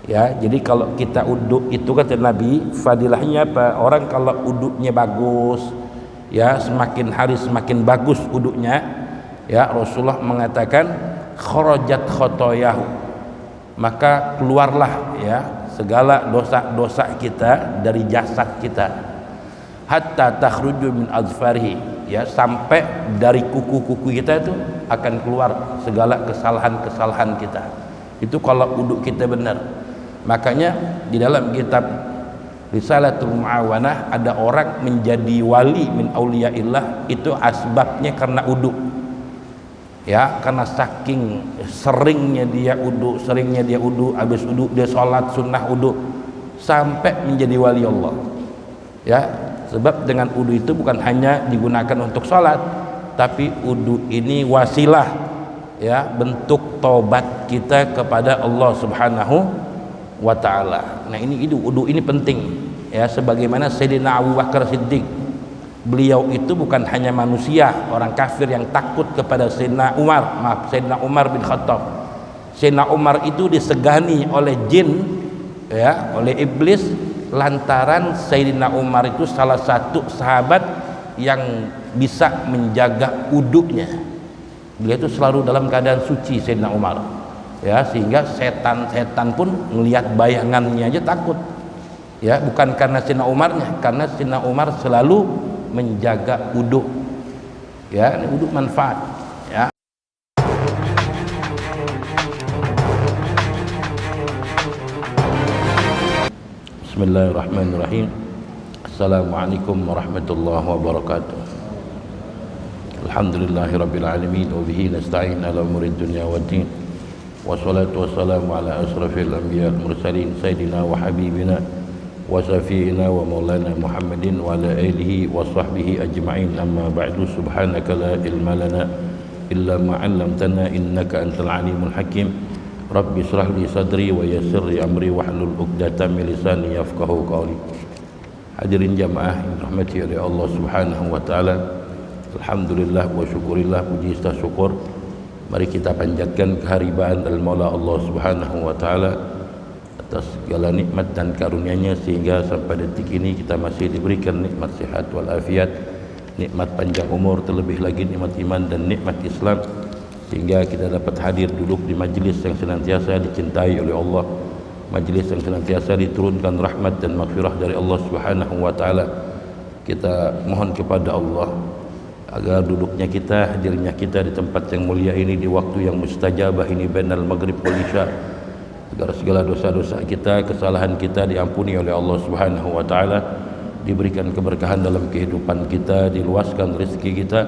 Ya, jadi kalau kita uduk itu kata Nabi, fadilahnya apa? Orang kalau uduknya bagus, ya semakin hari semakin bagus uduknya, ya Rasulullah mengatakan kharajat khotoyahu, maka keluarlah ya segala dosa-dosa kita dari jasad kita, hatta takhruju min azfarihi, ya sampai dari kuku-kuku kita itu akan keluar segala kesalahan-kesalahan kita. Itu kalau uduk kita benar. Makanya di dalam kitab Risalatul Mu'awanah ada orang menjadi wali min auliyaillah itu asbabnya karena uduk. Ya, karena saking seringnya dia uduk, habis uduk dia sholat sunnah uduk sampai menjadi wali Allah. Ya, sebab dengan uduk itu bukan hanya digunakan untuk sholat, tapi uduk ini wasilah, ya bentuk tobat kita kepada Allah Subhanahu wa ta'ala. Nah ini wudu ini penting ya, sebagaimana Sayyidina Abu Bakar Siddiq, beliau itu bukan hanya manusia orang kafir yang takut kepada Sayyidina Umar bin Khattab. Sayyidina Umar itu disegani oleh jin, ya oleh iblis, lantaran Sayyidina Umar itu salah satu sahabat yang bisa menjaga wudunya. Beliau itu selalu dalam keadaan suci Sayyidina Umar, ya sehingga setan-setan pun melihat bayangannya aja takut, ya bukan karena Sayyidina Umarnya, karena Sayyidina Umar selalu menjaga wudu, ya ini wudu manfaat, ya. Bismillahirrahmanirrahim. Assalamualaikum warahmatullahi wabarakatuh. Alhamdulillahirabbil alamin wa bihi nasta'in ala umurid dunya waddin. Wassalatu wassalamu ala asrafil anbiya wal mursalin sayyidina wa habibina wa syafi'ina wa maulana Muhammadin wa ala alihi wa sahbihi ajma'in. Amma ba'du, subhanaka la ilma lana illa ma 'allamtana innaka antal alimul hakim. Rabbi shrah li sadri wa yassir li amri wahlul 'uqdatam min lisani yafqahu qawli. Hadirin jamaah yang dirahmati oleh Allah Subhanahu wa taala, alhamdulillah wa syukurillah, puji serta syukur mari kita panjatkan keharibaan al-Maula Allah Subhanahu wa taala atas segala nikmat dan karunia-Nya sehingga sampai detik ini kita masih diberikan nikmat sehat wal afiat, nikmat panjang umur, terlebih lagi nikmat iman dan nikmat Islam, sehingga kita dapat hadir duduk di majlis yang senantiasa dicintai oleh Allah, majlis yang senantiasa diturunkan rahmat dan maghfirah dari Allah Subhanahu wa taala. Kita mohon kepada Allah agar duduknya kita, hadirnya kita di tempat yang mulia ini, di waktu yang mustajabah ini, bainal maghrib wal isya, agar segala dosa-dosa kita, kesalahan kita diampuni oleh Allah Subhanahu wa taala, diberikan keberkahan dalam kehidupan kita, diluaskan rezeki kita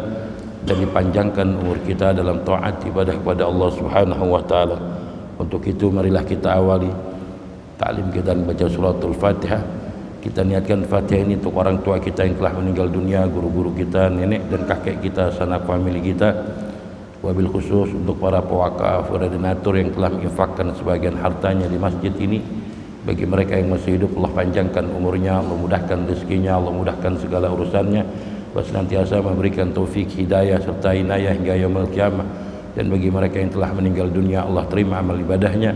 dan dipanjangkan umur kita dalam taat ibadah kepada Allah Subhanahu wa taala. Untuk itu marilah kita awali taklim kita dengan baca suratul Fatihah. Kita niatkan Fatihah ini untuk orang tua kita yang telah meninggal dunia, guru-guru kita, nenek dan kakek kita, sanak famili kita, wabil khusus untuk para pewakaf, koordinator yang telah menginfakkan sebagian hartanya di masjid ini. Bagi mereka yang masih hidup, Allah panjangkan umurnya, Allah mudahkan rezekinya, Allah mudahkan segala urusannya, Allah senantiasa memberikan taufik, hidayah serta inayah hingga yaumul qiyamah. Dan bagi mereka yang telah meninggal dunia, Allah terima amal ibadahnya,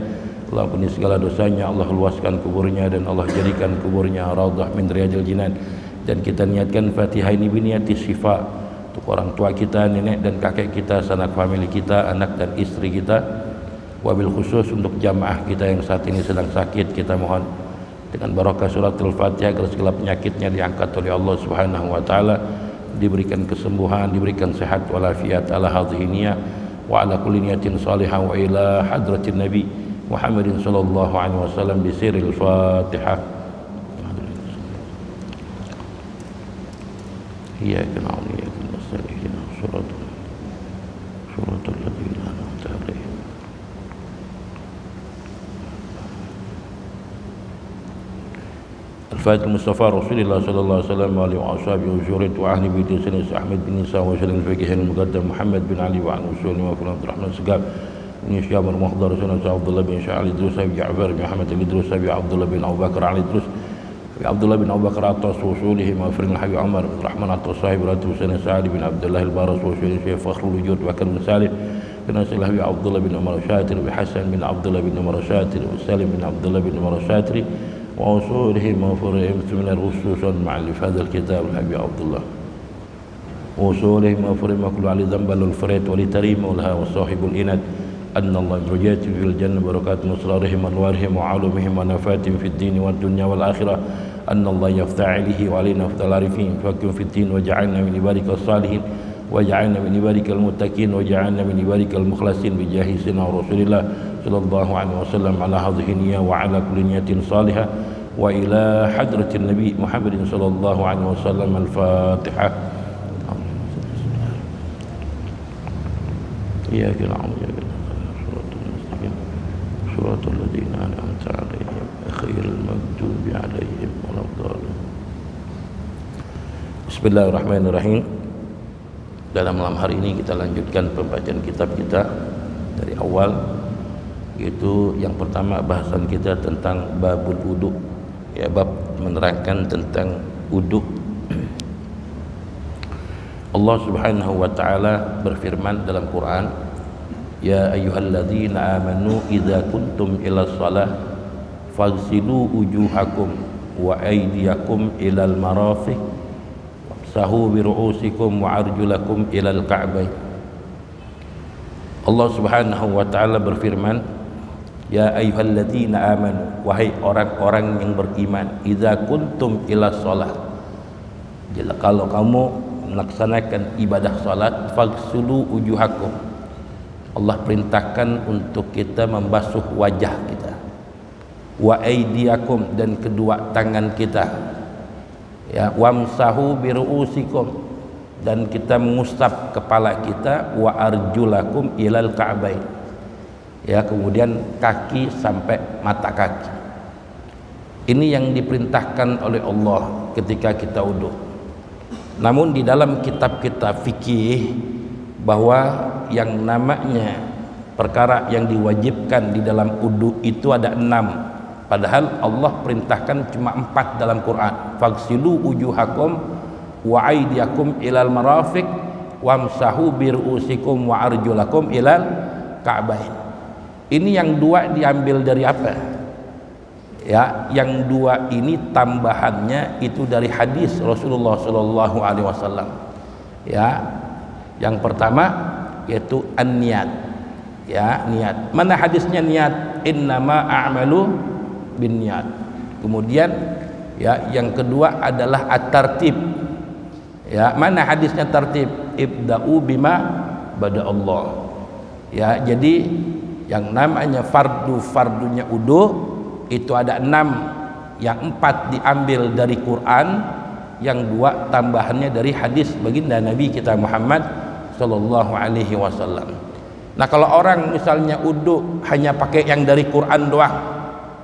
Allah ampuni segala dosanya, Allah luaskan kuburnya dan Allah jadikan kuburnya raudhah min riyadil jinan. Dan kita niatkan Fatihah ini biniyati syifa untuk orang tua kita, nenek dan kakek kita, sanak famili kita, anak dan istri kita, wabil khusus untuk jamaah kita yang saat ini sedang sakit. Kita mohon dengan barakah suratul Fatihah agar segala penyakitnya diangkat oleh Allah Subhanahu wa taala, diberikan kesembuhan, diberikan sehat walafiat ala hadhihi niyah wa ala kulli niyatin salihah wa ila hadratin nabi Muhammadin sallallahu alaihi wasallam bi sirril Fatihah. Iyyaka na'budu wa iyyaka nasta'in ihdinas siratal ladzina an'amta 'alaihim. Al-Fatihah Mustafa Rasulullah sallallahu alaihi wasallam wa alihi wa ashabihi wa zurriyyati wa ahli baiti sayyidina Ahmad bin Isa wa syaril fiqh al-muqaddam Muhammad bin Ali wa an usul wa kullu rahman segab ini Syekh Muhammad Rasulullah Abdullah bin Sya'al Idrus bin Ja'far bin Muhammad Idrus bin Abdullah bin Abu Bakar Ali Idrus bin Abdullah bin Abu Bakar atas usulihim wa firman Habib Umar bin Rahman atas sahib Rasul Sayyidina Sa'ad bin Abdullah al-Baras wa Syekh Fakhrul Wujud wa kan Salih بنصر عبد الله بن عمر الشاتري وحسن بن عبد الله بن عمر الشاتري وسالم بن عبد الله بن عمر الشاتري وأصولهم وفروعهم من الرسوس والمعلف هذا الكتاب الحبيب عبد الله وأصولهم وفروعهم وكل علي ذنب والفريت ولتريم ولها وصاحب الإناد أن الله درجات في الجنة بركات مصرارهم وأنوارهم وعلومهم ونفاتهم في الدين والدنيا والآخرة أن الله يفتح عليه وعلينا فتح العارفين فكن في الدين وجعلنا من عبادك الصالحين وجعلنا من عبادك المتقين وجعلنا من عبادك المخلصين بجاه سيدنا رسول الله صلى الله عليه وسلم على هذه النية وعلى كل نية صالحة وإلى حضرة النبي محمد صلى الله عليه وسلم الفاتحة. إياك نعبد وإياك نستعين صراط الذين أنعمت عليهم غير المغضوب عليهم ولا الضالين. Bismillahirrahmanirrahim. Dalam malam hari ini kita lanjutkan pembacaan kitab kita dari awal, yaitu yang pertama bahasan kita tentang babul wudu, ya, bab menerangkan tentang wudu. Allah Subhanahu wa taala berfirman dalam Quran, ya ayyuhalladzina amanu idza kuntum ila shalah faghsilu wujuhakum wa aydiyakum ilal marafiq sahu bi ru'usikum wa arjulakum ilal ka'bayn. Allah Subhanahu wa taala berfirman, ya ayyuhalladzina amanu, wahai orang-orang yang beriman, idza kuntum ila shalah, jadi kalau kamu melaksanakan ibadah salat, faghsulu wujuhakum, Allah perintahkan untuk kita membasuh wajah kita, wa aydiyakum, dan kedua tangan kita, ya, wamsahu biru'usikum, dan kita mengusap kepala kita, wa arjulakum ilal ka'bain, ya, kemudian kaki sampai mata kaki. Ini yang diperintahkan oleh Allah ketika kita wudu. Namun di dalam kitab-kitab fikih bahwa yang namanya perkara yang diwajibkan di dalam wudu itu ada 6. Padahal Allah perintahkan cuma 4 dalam Quran. Faghsilu wujuhakum wa aydiyakum ilal marafiq wamsahu biru'usikum wa arjulakum ilal ka'bain. Ini yang 2 diambil dari apa? Ya, yang 2 ini tambahannya itu dari hadis Rasulullah sallallahu alaihi wasallam. Ya. Yang pertama yaitu an-niyat. Ya, niat. Mana hadisnya niat? Innama a'malu binniyat. Kemudian ya, yang kedua adalah at-tartib. Ya, mana hadisnya tartib? Ibda'u bima bada Allah. Ya, jadi yang namanya fardunya wudu itu ada 6, yang 4 diambil dari Quran, yang 2 tambahannya dari hadis baginda Nabi kita Muhammad sallallahu alaihi wasallam. Nah, kalau orang misalnya wudu hanya pakai yang dari Quran doang,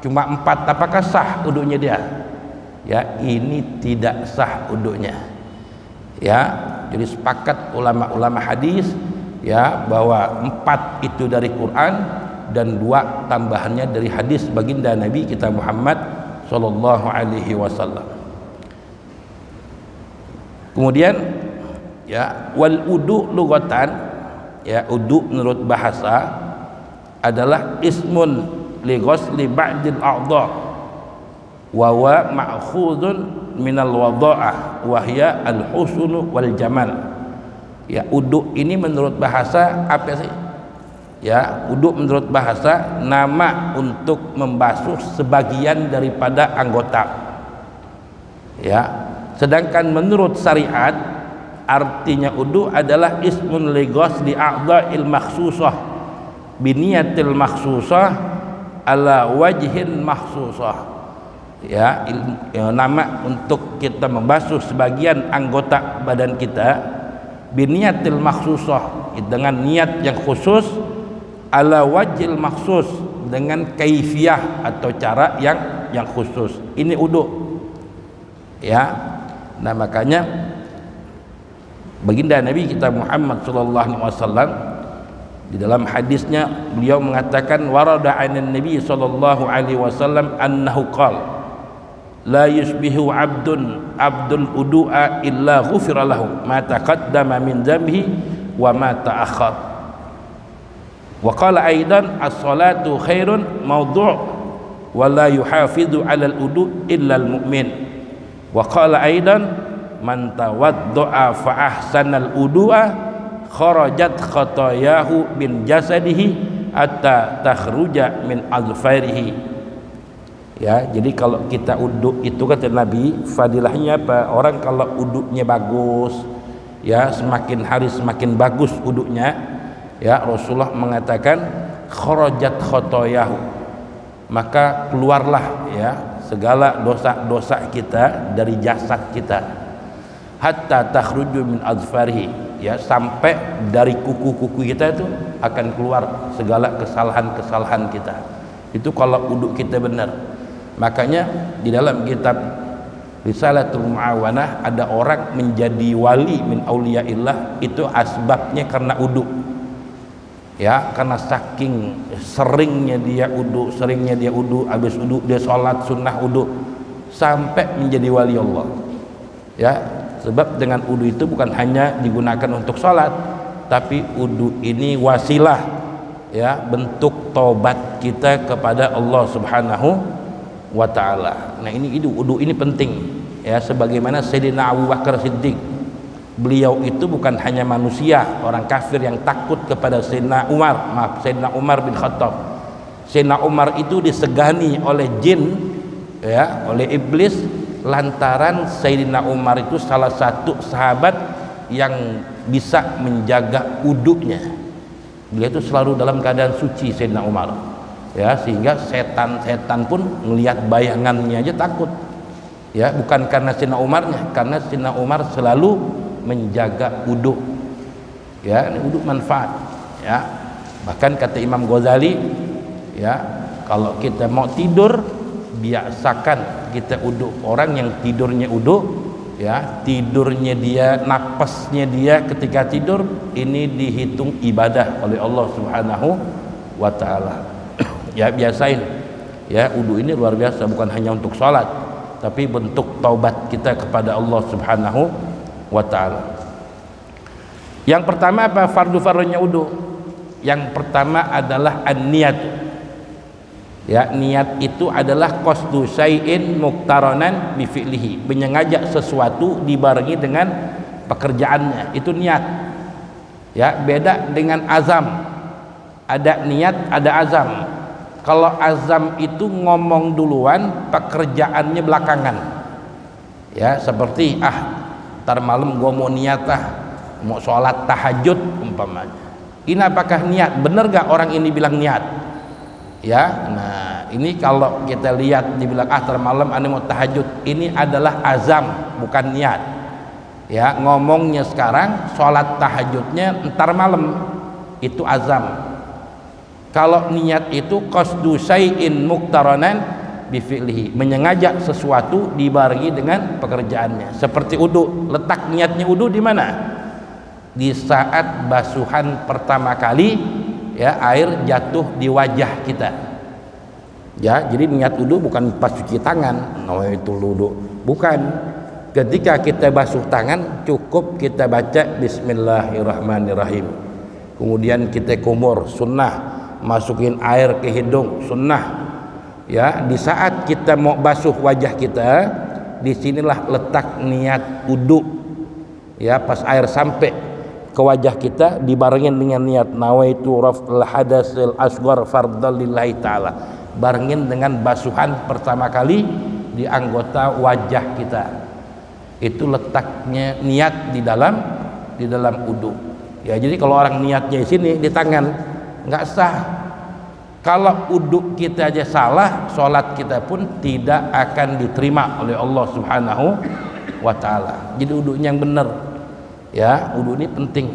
cuma 4, apakah sah wudunya dia? Ya, ini tidak sah wudunya. Ya, jadi sepakat ulama-ulama hadis ya bahwa 4 itu dari Quran dan 2 tambahannya dari hadis baginda Nabi kita Muhammad sallallahu alaihi wasallam. Kemudian ya, wal wudu lughatan, ya, wudu menurut bahasa adalah ismun li ghusli ba'dil a'dha wa huwa ma'khudun minal wadha'ah wa hiya al husnu wal jamal. Ya, wudu ini menurut bahasa apa sih? Ya, wudu menurut bahasa nama untuk membasuh sebagian daripada anggota. Ya, sedangkan menurut syariat artinya wudu adalah ismun li ghusli a'dha'il makhsusah biniyatil makhsusah ala wajhin makhsusah. Ya, nama untuk kita membasuh sebagian anggota badan kita biniyatil makhsusah, dengan niat yang khusus, ala wajhil makhsus, dengan kaifiyah atau cara yang khusus. Ini wudu. Ya. Nah, makanya baginda Nabi kita Muhammad sallallahu alaihi wasallam di dalam hadisnya beliau mengatakan, warada 'anin Nabi sallallahu alaihi wasallam annahu qala la yusbihu 'abdul wudu'a illa ghufira lahu ma taqaddama min dhanbihi wa ma ta'akhkhar. Wa qala aidan as-salatu khairun mawdu' wa la yuhafidhu 'ala al-wudu' illa al-mu'min. Wa qala aidan man tawadda'a fa ahsana al-wudu'a kharajat khatayahu min jasadihi hatta takhruja min azfarihi. Ya, jadi kalau kita uduk itu kata Nabi, fadilahnya apa? Orang kalau uduknya bagus, ya semakin hari semakin bagus uduknya, ya Rasulullah mengatakan kharajat khotoyahu, maka keluarlah ya segala dosa-dosa kita dari jasad kita, hatta takhruju min azfarihi, ya sampai dari kuku-kuku kita itu akan keluar segala kesalahan-kesalahan kita. Itu kalau uduk kita benar. Makanya di dalam kitab Risalatul Mu'awanah ada orang menjadi wali min auliyaillah itu asbabnya karena uduk. Ya, karena saking seringnya dia uduk, habis uduk dia sholat sunnah uduk sampai menjadi wali Allah. Ya, sebab dengan uduk itu bukan hanya digunakan untuk sholat, tapi uduk ini wasilah, ya bentuk taubat kita kepada Allah Subhanahu wa ta'ala. Nah ini wudu ini penting, ya sebagaimana Sayyidina Abu Bakar Siddiq, beliau itu bukan hanya manusia orang kafir yang takut kepada Sayyidina Umar bin Khattab. Sayyidina Umar itu disegani oleh jin, ya oleh iblis, lantaran Sayyidina Umar itu salah satu sahabat yang bisa menjaga wudunya. Dia itu selalu dalam keadaan suci Sayyidina Umar, ya sehingga setan-setan pun melihat bayangannya aja takut, ya bukan karena Sayyidina Umarnya, karena Sayyidina Umar selalu menjaga wudu, ya ini wudu manfaat, ya bahkan kata Imam Ghazali, ya kalau kita mau tidur biasakan kita wudu. Orang yang tidurnya wudu, ya tidurnya dia, napasnya dia ketika tidur ini dihitung ibadah oleh Allah Subhanahu wa ta'ala. Ya biasain, ya wudu ini luar biasa, bukan hanya untuk sholat tapi bentuk taubat kita kepada Allah Subhanahu wa ta'ala. Yang pertama apa fardu-fardunya wudu? Yang pertama adalah an-niyat. Ya, niat itu adalah qasdu syai'in muqtaranan bi fi'lihi, menyengaja sesuatu dibarengi dengan pekerjaannya, itu niat. Ya, beda dengan azam. Ada niat, ada azam. Kalau azam itu ngomong duluan, pekerjaannya belakangan. Ya, seperti ntar malam gua mau niat mau sholat tahajud umpamanya. Ini apakah niat? Bener gak orang ini bilang niat? Ya, nah ini kalau kita lihat dibilang ntar malam ane mau tahajud, ini adalah azam, bukan niat. Ya, ngomongnya sekarang, sholat tahajudnya ntar malam, itu azam. Kalau niat itu qasdu syai'in muqtaranan bi fi'lihi, menyengaja sesuatu dibarengi dengan pekerjaannya. Seperti wudu, letak niatnya wudu di mana? Di saat basuhan pertama kali, ya air jatuh di wajah kita. Ya, jadi niat wudu bukan pas cuci tangan, itu wudu. Bukan. Ketika kita basuh tangan cukup kita baca bismillahirrahmanirrahim. Kemudian kita kumur, sunnah. Masukin air ke hidung, sunnah. Ya, di saat kita mau basuh wajah kita, disinilah letak niat wudu. Ya, pas air sampai ke wajah kita dibarengin dengan niat nawaitu raf'al hadasil asghar fardhan lillahi ta'ala, barengin dengan basuhan pertama kali di anggota wajah kita. Itu letaknya niat di dalam wudu. Ya, jadi kalau orang niatnya di sini di tangan nggak sah. Kalau wudu kita aja salah, sholat kita pun tidak akan diterima oleh Allah Subhanahu wa ta'ala. Jadi wudunya yang benar, ya wudu ini penting,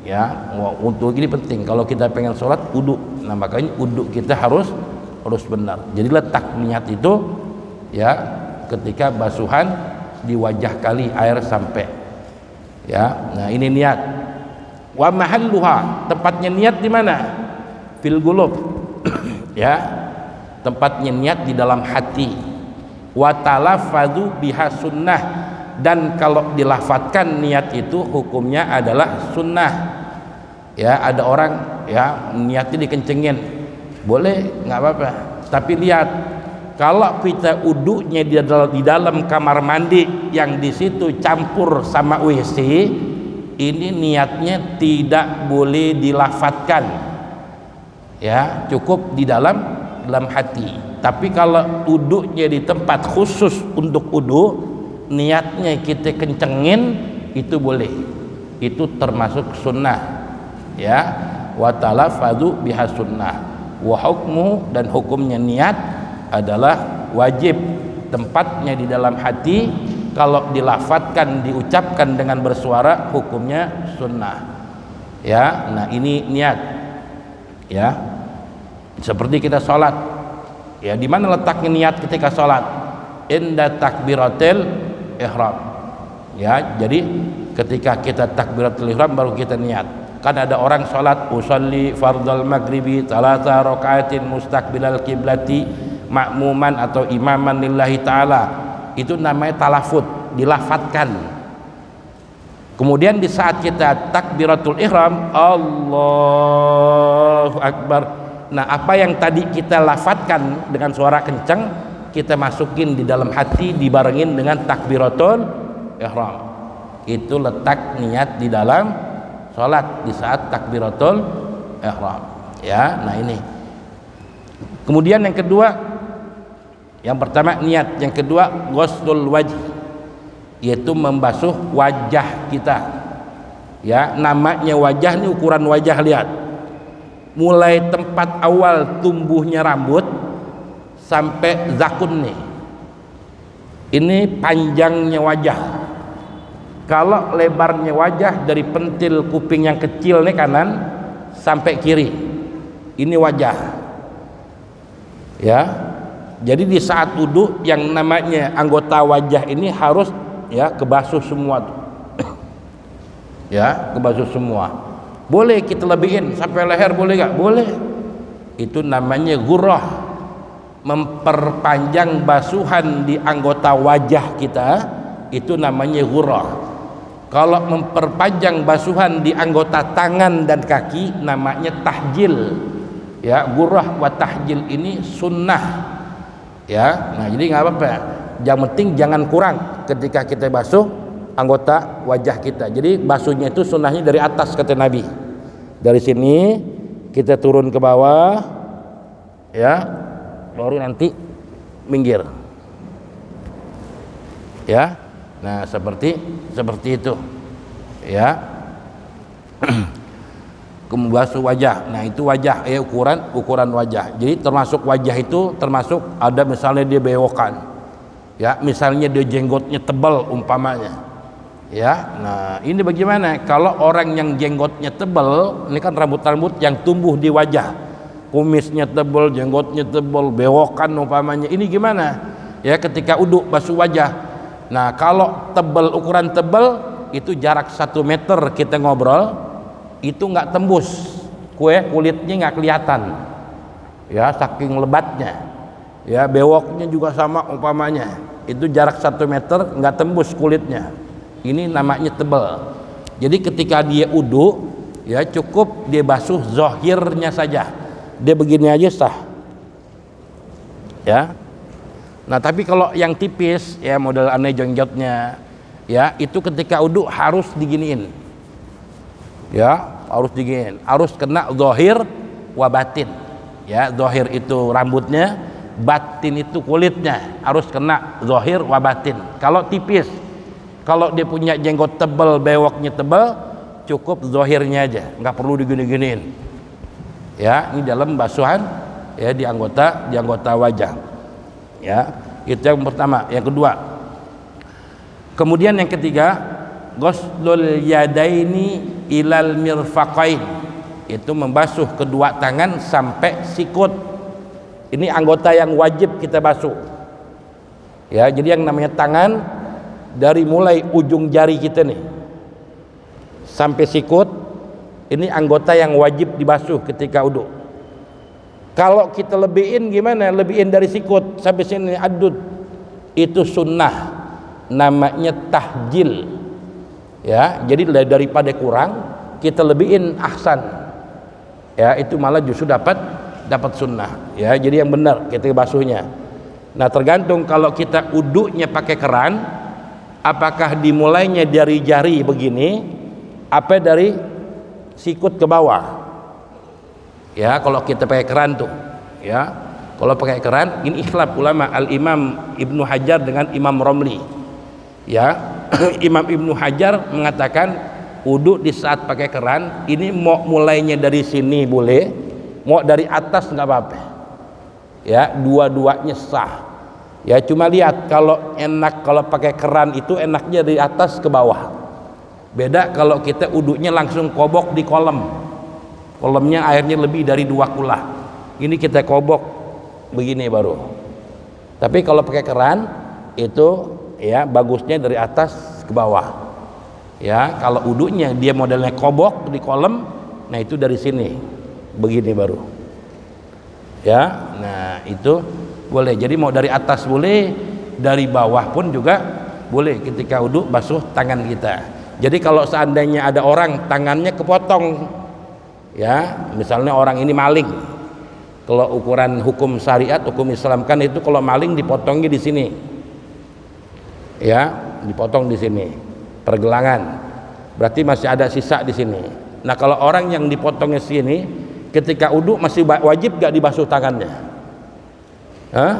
ya wudu ini penting. Kalau kita pengen sholat wudu, nah makanya wudu kita harus benar. Jadi letak niat itu, ya ketika basuhan di wajah kali air sampai, ya nah ini niat. Wa mahalluha, tempatnya niat di mana? Fil qulub. Ya, tempatnya niat di dalam hati. Wa talaffadhu biha sunnah, dan kalau dilafadzkan niat itu hukumnya adalah sunnah. Ya, ada orang ya niatnya dikencengin, boleh, nggak apa-apa. Tapi lihat, kalau kita uduknya di dalam kamar mandi yang di situ campur sama WC, ini niatnya tidak boleh dilafatkan, ya cukup di dalam hati. Tapi kalau uduknya di tempat khusus untuk uduk, niatnya kita kencengin, itu boleh, itu termasuk sunnah, ya. Wa talafadhu biha sunnah wa hukmu, dan hukumnya niat adalah wajib, tempatnya di dalam hati. Kalau dilafatkan, diucapkan dengan bersuara, hukumnya sunnah, ya. Nah ini niat, ya. Seperti kita sholat, ya, di mana letaknya niat ketika sholat? Inda takbiratil ihram, ya. Jadi ketika kita takbiratul ihram baru kita niat. Kan ada orang sholat, usolli fardal maghribi talata rakaatin mustaqbilal kiblati makmuman atau imaman lillahi ta'ala, itu namanya talafut, dilafatkan. Kemudian di saat kita takbiratul ihram, Allahu Akbar, nah apa yang tadi kita lafatkan dengan suara kencang, kita masukin di dalam hati, dibarengin dengan takbiratul ihram. Itu letak niat di dalam sholat di saat takbiratul ihram, ya. Nah ini. Kemudian yang kedua, yang pertama niat, yang kedua ghuslul wajh, yaitu membasuh wajah kita, ya. Namanya wajah ini ukuran wajah, lihat, mulai tempat awal tumbuhnya rambut sampai zakun nih, ini panjangnya wajah. Kalau lebarnya wajah dari pentil kuping yang kecil nih kanan sampai kiri, ini wajah, ya. Jadi di saat wudu yang namanya anggota wajah ini harus, ya, kebasuh semua tuh. Ya, kebasuh semua. Boleh kita lebihin sampai leher, boleh gak? Boleh. Itu namanya ghurrah, memperpanjang basuhan di anggota wajah kita, itu namanya ghurrah. Kalau memperpanjang basuhan di anggota tangan dan kaki namanya tahjil, ya. Ghurrah wa tahjil ini sunnah, ya. Nah jadi nggak apa-apa, yang penting jangan kurang ketika kita basuh anggota wajah kita. Jadi basuhnya itu sunnahnya dari atas, kata Nabi, dari sini kita turun ke bawah, ya, baru nanti minggir, ya. Nah seperti itu, ya. Membasuh wajah, nah itu wajah, ya, ukuran wajah. Jadi termasuk wajah itu termasuk ada misalnya dia bewokan, ya, misalnya dia jenggotnya tebal umpamanya, ya. Nah ini bagaimana kalau orang yang jenggotnya tebal, ini kan rambut-rambut yang tumbuh di wajah, kumisnya tebal, jenggotnya tebal, bewokan umpamanya, ini gimana, ya, ketika uduk basuh wajah. Nah kalau tebal, ukuran tebal itu jarak 1 meter kita ngobrol, itu nggak tembus, kulitnya nggak kelihatan, ya, saking lebatnya, ya. Bewoknya juga sama umpamanya, itu jarak 1 meter nggak tembus kulitnya, ini namanya tebal. Jadi ketika dia wudu, ya, cukup dia basuh zahirnya saja, dia begini aja sah, ya. Nah tapi kalau yang tipis, ya, model aneh jongjotnya, ya, itu ketika wudu harus diginiin, ya, harus diginiin, harus kena zahir wa batin, ya. Zahir itu rambutnya, batin itu kulitnya, harus kena zahir wa batin. Kalau tipis, kalau dia punya jenggot tebal, bewoknya tebal, cukup zahirnya aja, nggak perlu digini-giniin, ya. Ini dalam basuhan, ya, di anggota wajah, ya. Itu yang pertama. Yang kedua, kemudian yang ketiga, ghuslul yadaini ilal mirfaqain, itu membasuh kedua tangan sampai sikut. Ini anggota yang wajib kita basuh, ya. Jadi yang namanya tangan dari mulai ujung jari kita nih sampai sikut, ini anggota yang wajib dibasuh ketika wudu. Kalau kita lebihin gimana? Lebihin dari sikut sampai sini adud, itu sunnah, namanya tahjil, ya. Jadi daripada kurang kita lebihin ahsan, ya itu malah justru dapat sunnah. Ya, jadi yang benar kita basuhnya. Nah, tergantung kalau kita uduknya pakai keran, apakah dimulainya dari jari begini, apa dari sikut ke bawah. Ya, kalau kita pakai keran tuh, ya. Kalau pakai keran, ini ikhlaf ulama Al-Imam Ibnu Hajar dengan Imam Romli. Ya, Imam Ibnu Hajar mengatakan wudu di saat pakai keran ini mau mulainya dari sini boleh, mau dari atas nggak apa-apa. Ya, dua-duanya sah. Ya, cuma lihat kalau enak kalau pakai keran itu enaknya dari atas ke bawah. Beda kalau kita wudunya langsung kobok di kolam. Kolamnya airnya lebih dari 2 kula. Ini kita kobok begini baru. Tapi kalau pakai keran itu ya bagusnya dari atas ke bawah. Ya, kalau wudunya dia modelnya kobok di kolam, nah itu dari sini begini baru. Ya, nah itu boleh. Jadi mau dari atas boleh, dari bawah pun juga boleh ketika wudu basuh tangan kita. Jadi kalau seandainya ada orang tangannya kepotong, ya misalnya orang ini maling, kalau ukuran hukum syariat, hukum Islam kan itu kalau maling dipotongnya di sini, ya dipotong di sini pergelangan, berarti masih ada sisa di sini. Nah, kalau orang yang dipotongnya sini ketika wudu masih wajib gak dibasuh tangannya? Hah?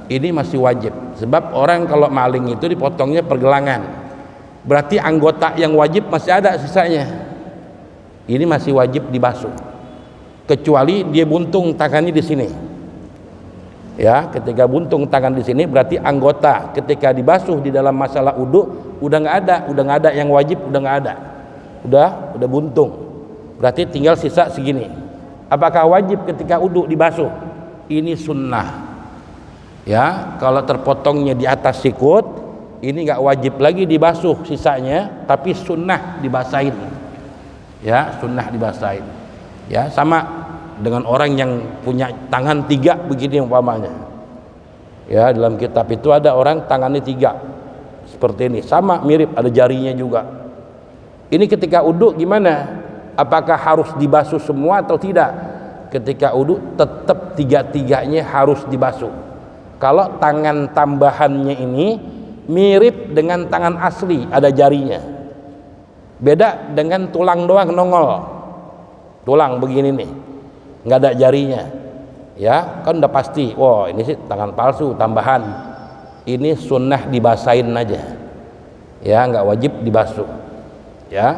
Ini masih wajib, sebab orang kalau maling itu dipotongnya pergelangan, berarti anggota yang wajib masih ada sisanya, ini masih wajib dibasuh. Kecuali dia buntung tangannya di sini. Ya, ketika buntung tangan di sini berarti anggota ketika dibasuh di dalam masalah wudu udah nggak ada yang wajib, udah nggak ada. Udah buntung. Berarti tinggal sisa segini. Apakah wajib ketika wudu dibasuh? Ini sunnah. Ya, kalau terpotongnya di atas sikut, ini nggak wajib lagi dibasuh sisanya, tapi sunnah dibasahin. Ya, sunnah dibasahin. Ya, sama dengan orang yang punya tangan 3 begini umpamanya. Ya, dalam kitab itu ada orang tangannya 3 seperti ini, sama mirip ada jarinya juga. Ini ketika wudu gimana? Apakah harus dibasuh semua atau tidak? Ketika wudu tetap 3-3-nya harus dibasuh. Kalau tangan tambahannya ini mirip dengan tangan asli, ada jarinya. Beda dengan tulang doang nongol. Tulang begini nih, nggak ada jarinya, ya kan udah pasti. Wow, ini sih tangan palsu tambahan. Ini sunnah dibasahin aja, ya nggak wajib dibasuh. Ya,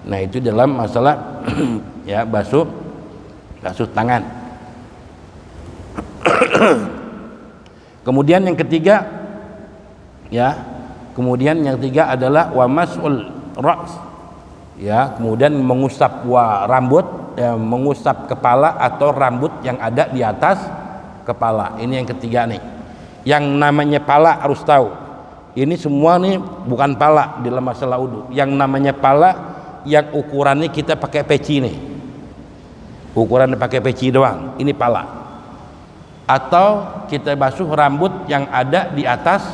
nah itu dalam masalah ya basuh tangan. Kemudian yang ketiga, ya, adalah wa mas'ul ra's. Ya, kemudian mengusap rambut, ya, mengusap kepala atau rambut yang ada di atas kepala. Ini yang ketiga nih. Yang namanya pala harus tahu. Ini semua nih bukan pala di dalam masalah wudu. Yang namanya pala yang ukurannya kita pakai peci nih. Ukurannya pakai peci doang. Ini pala. Atau kita basuh rambut yang ada di atas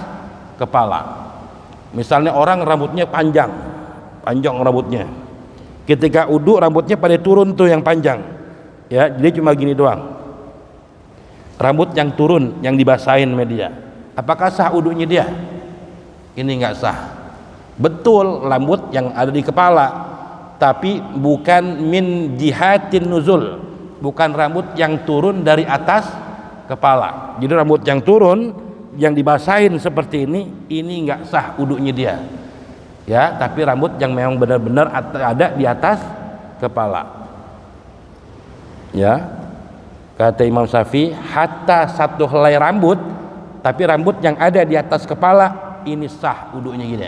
kepala. Misalnya orang rambutnya panjang rambutnya. Ketika wudu rambutnya pada turun tuh yang panjang. Ya, jadi cuma gini doang. Rambut yang turun yang dibasahin media. Apakah sah wudunya dia? Ini enggak sah. Betul rambut yang ada di kepala, tapi bukan min jihatin nuzul. Bukan rambut yang turun dari atas kepala. Jadi rambut yang turun yang dibasahin seperti ini enggak sah wudunya dia. Ya, tapi rambut yang memang benar-benar ada di atas kepala. Ya, kata Imam Syafi'i, hatta 1 helai rambut, tapi rambut yang ada di atas kepala ini sah wudunya gitu.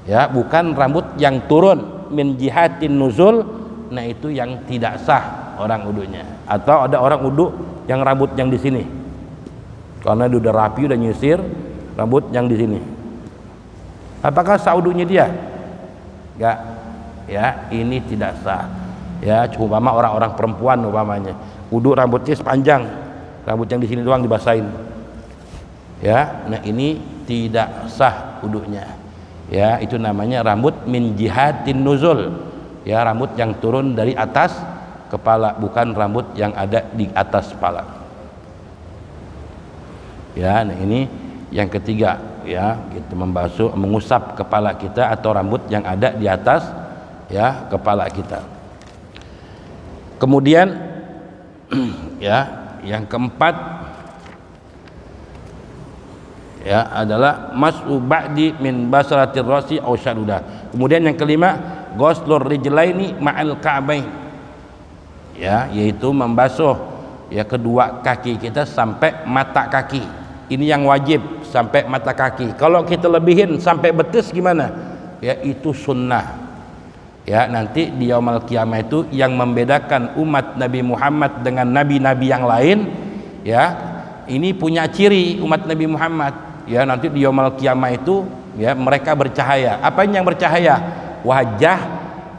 Ya, bukan rambut yang turun min jihatin nuzul, nah itu yang tidak sah orang wudunya. Atau ada orang wudu yang rambut yang di sini, karena dia udah rapi, udah nyisir, rambut yang di sini. Apakah sah wudunya dia? Enggak. Ya, ini tidak sah. Ya, umpama orang-orang perempuan umpamanya, wudu rambutnya sepanjang, rambut yang di sini doang dibasahin. Ya, nah ini tidak sah wudunya. Ya, itu namanya rambut min jihatin nuzul. Ya, rambut yang turun dari atas kepala, bukan rambut yang ada di atas kepala. Ya, nah ini yang ketiga, ya, kita mengusap kepala kita atau rambut yang ada di atas ya kepala kita. Kemudian ya, yang keempat ya adalah mas'u ba'di min basratir rasi aw syaruda. Kemudian yang kelima, ghuslur rijlaini ma'al ka'bain. Ya, yaitu membasuh ya kedua kaki kita sampai mata kaki. Ini yang wajib sampai mata kaki. Kalau kita lebihin sampai betis gimana? Ya, itu sunnah. Ya, nanti di yaumul qiyamah itu yang membedakan umat Nabi Muhammad dengan nabi-nabi yang lain, ya, ini punya ciri umat Nabi Muhammad. Ya, nanti di yaumul qiyamah itu ya mereka bercahaya. Apa yang bercahaya? Wajah,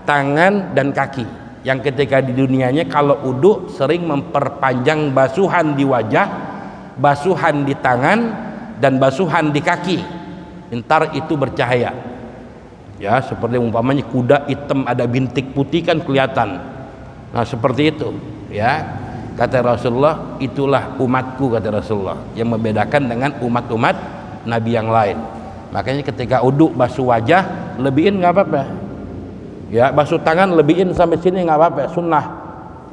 tangan dan kaki. Yang ketika di dunianya kalau wudu sering memperpanjang basuhan di wajah, basuhan di tangan dan basuhan di kaki. Ntar itu bercahaya. Ya, seperti umpamanya kuda hitam ada bintik putih kan kelihatan. Nah, seperti itu, ya. Kata Rasulullah, itulah umatku, kata Rasulullah, yang membedakan dengan umat-umat Nabi yang lain. Makanya ketika wudu basuh wajah lebihin nggak apa-apa. Ya, basuh tangan lebihin sampai sini nggak apa-apa, sunnah.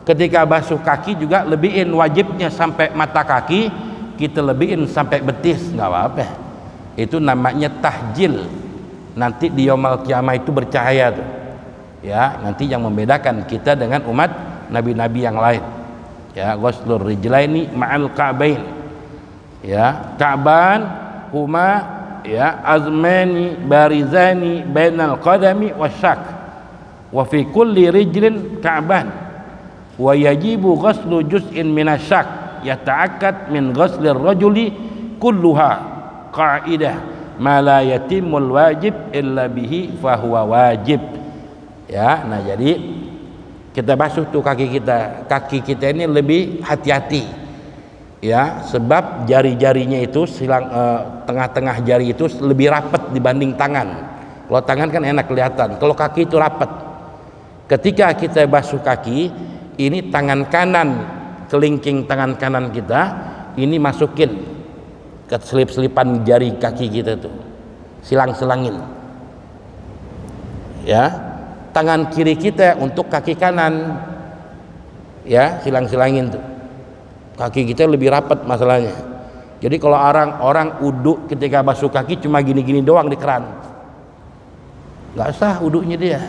Ketika basuh kaki juga lebihin, wajibnya sampai mata kaki, kita lebihin sampai betis, nggak apa-apa. Itu namanya tahjil. Nanti di yaumul qiyamah itu bercahaya tuh. Ya, nanti yang membedakan kita dengan umat nabi-nabi yang lain. Ya, ghuslur rijlaini ma'al ka'bain. Ya, ka'ban huma ya azmani barizani bainal qadami wasyak. Wa fi kulli rijlin ka'ban wa yajibu ghuslu juz'in minasyak yata'akkad min ghuslir rajuli kulluha qa'idah ma la yatimul wajib illa bihi fahuwa wajib. Ya, nah jadi kita basuh tuh kaki kita ini lebih hati-hati ya, sebab jari-jarinya itu tengah-tengah jari itu lebih rapat dibanding tangan. Kalau tangan kan enak kelihatan, kalau kaki itu rapat. Ketika kita basuh kaki, ini tangan kanan, kelingking tangan kanan kita ini masukin ke selip-selipan jari kaki kita tuh, silang-silangin. Ya, tangan kiri kita untuk kaki kanan, ya, silang-silangin tuh. Kaki kita lebih rapat masalahnya. Jadi kalau orang wudu ketika basuh kaki cuma gini-gini doang di keran, nggak sah wudunya dia.